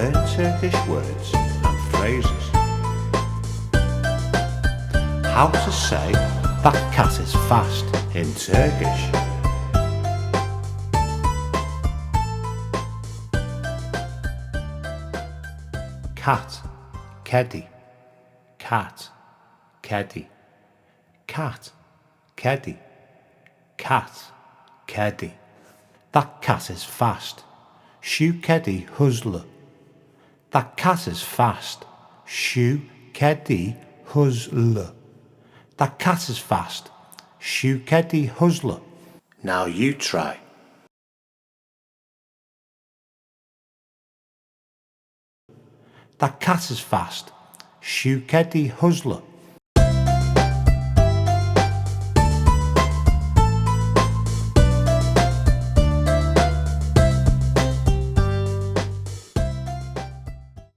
learn Turkish words and phrases. How to say that cat is fast in Turkish. Cat, kedi, cat, kedi, cat, kedi, cat, kedi. That cat is fast. Şu kedi hızlı. That cat is fast. Şu kedi hızlı. That cat is fast. Şu kedi hızlı. Now you try. That cat is fast. Şu kedi hızlı.